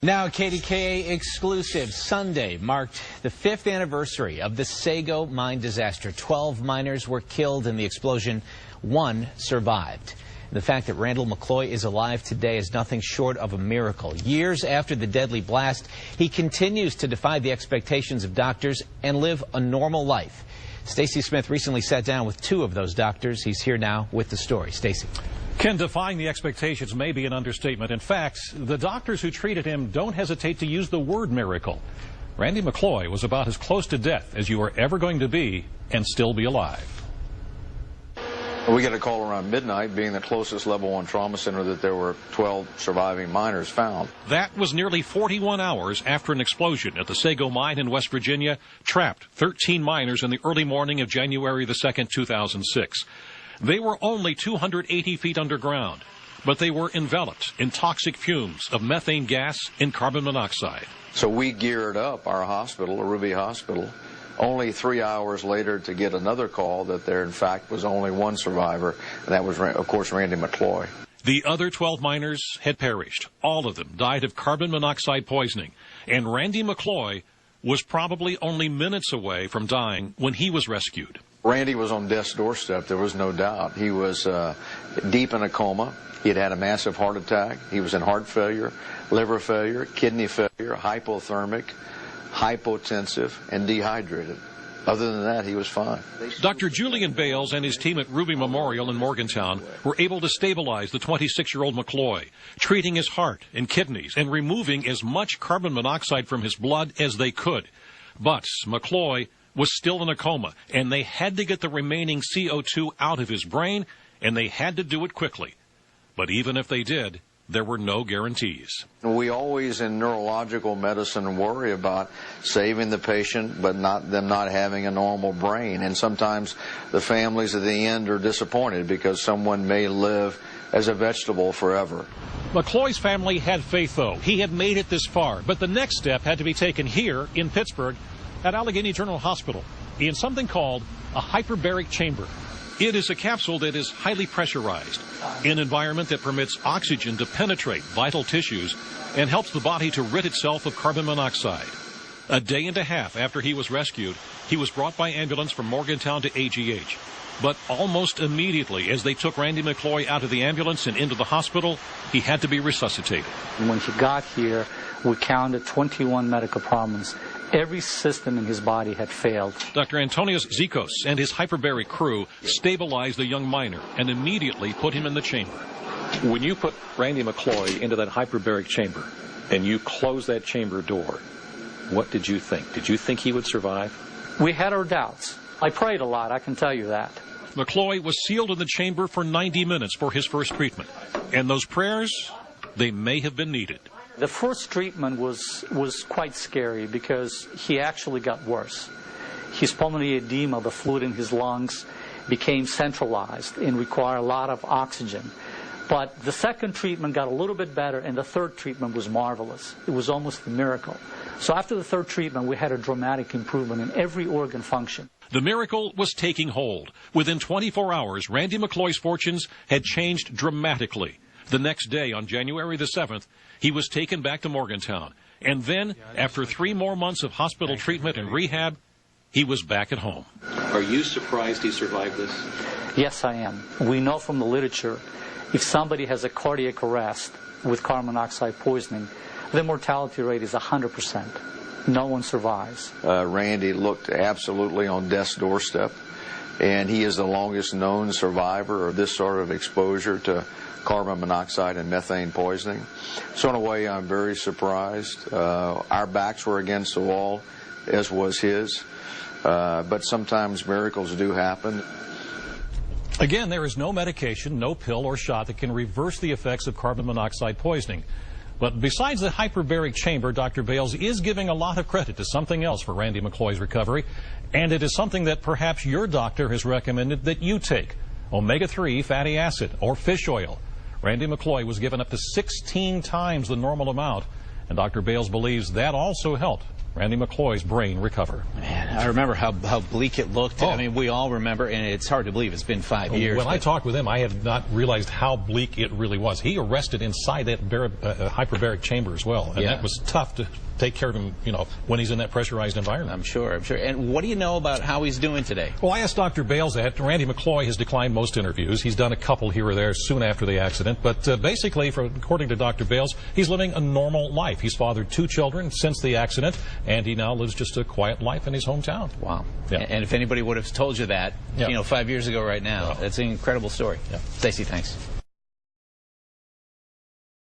Now, KDKA exclusive. Sunday marked the 5th anniversary of the Sago mine disaster. 12 miners were killed in the explosion. 1 survived. The fact that Randal McCloy is alive today is nothing short of a miracle. Years after the deadly blast, he continues to defy the expectations of doctors and live a normal life. Stacey Smith recently sat down with 2 of those doctors. He's here now with the story. Stacey. Ken, defying the expectations may be an understatement. In fact, the doctors who treated him don't hesitate to use the word miracle. Randal McCloy was about as close to death as you are ever going to be and still be alive. We got a call around midnight, being the closest level 1 trauma center, that there were 12 surviving miners found. That was nearly 41 hours after an explosion at the Sago mine in West Virginia trapped 13 miners in the early morning of January the 2nd, 2006. They were only 280 feet underground, but they were enveloped in toxic fumes of methane gas and carbon monoxide. So we geared up our hospital, Ruby Hospital, only 3 hours later to get another call that there, in fact, was only 1 survivor, and that was, of course, Randal McCloy. The other 12 miners had perished. All of them died of carbon monoxide poisoning, and Randal McCloy was probably only minutes away from dying when he was rescued. Randy was on death's doorstep, there was no doubt. He was deep in a coma. He had had a massive heart attack. He was in heart failure, liver failure, kidney failure, hypothermic, hypotensive, and dehydrated. Other than that, he was fine. Dr. Julian Bales and his team at Ruby Memorial in Morgantown were able to stabilize the 26-year-old McCloy, treating his heart and kidneys and removing as much carbon monoxide from his blood as they could. But McCloy was still in a coma, and they had to get the remaining CO2 out of his brain, and they had to do it quickly. But even if they did, there were no guarantees. We always in neurological medicine worry about saving the patient, but them not having a normal brain. And sometimes the families at the end are disappointed because someone may live as a vegetable forever. McCloy's family had faith, though. He had made it this far, but the next step had to be taken here in Pittsburgh at Allegheny General Hospital in something called a hyperbaric chamber. It is a capsule that is highly pressurized, an environment that permits oxygen to penetrate vital tissues and helps the body to rid itself of carbon monoxide. A day and a half after he was rescued, he was brought by ambulance from Morgantown to AGH. But almost immediately, as they took Randal McCloy out of the ambulance and into the hospital, he had to be resuscitated. When he got here, we counted 21 medical problems. Every system in his body had failed. Dr. Antonios Zikos and his hyperbaric crew stabilized the young miner and immediately put him in the chamber. When you put Randal McCloy into that hyperbaric chamber and you closed that chamber door, what did you think? Did you think he would survive? We had our doubts. I prayed a lot, I can tell you that. McCloy was sealed in the chamber for 90 minutes for his first treatment. And those prayers, they may have been needed. The first treatment was quite scary because he actually got worse. His pulmonary edema, the fluid in his lungs, became centralized and required a lot of oxygen. But the second treatment got a little bit better, and the third treatment was marvelous. It was almost a miracle. So after the third treatment, we had a dramatic improvement in every organ function. The miracle was taking hold. Within 24 hours, Randal McCloy's fortunes had changed dramatically. The next day, on January the 7th, he was taken back to Morgantown. And then, after 3 more months of hospital treatment and rehab, he was back at home. Are you surprised he survived this? Yes, I am. We know from the literature, if somebody has a cardiac arrest with carbon monoxide poisoning, the mortality rate is 100%. No one survives. Randy looked absolutely on death's doorstep, and he is the longest known survivor of this sort of exposure to carbon monoxide and methane poisoning. So in a way, I'm very surprised. Our backs were against the wall, as was his. But sometimes miracles do happen. Again, there is no medication, no pill or shot that can reverse the effects of carbon monoxide poisoning. But besides the hyperbaric chamber, Dr. Bales is giving a lot of credit to something else for Randal McCloy's recovery, and it is something that perhaps your doctor has recommended that you take: omega-3 fatty acid or fish oil. Randal McCloy was given up to 16 times the normal amount, and Dr. Bales believes that also helped Randal McCloy's brain recover. Man. I remember how bleak it looked. I mean, we all remember, and it's hard to believe it's been 5 years. When I talked with him, I had not realized how bleak it really was. He arrested inside that hyperbaric chamber as well, and that was tough to take care of him, you know, when he's in that pressurized environment. I'm sure. And what do you know about how he's doing today? Well, I asked Dr. Bales that. Randal Mc Cloy has declined most interviews. He's done a couple here or there soon after the accident, but basically, according to Dr. Bales, he's living a normal life. He's fathered 2 children since the accident, and he now lives just a quiet life in his hometown. Wow. Yeah. And if anybody would have told you that, you know, 5 years ago right now, that's an incredible story. Yeah. Stacey, thanks.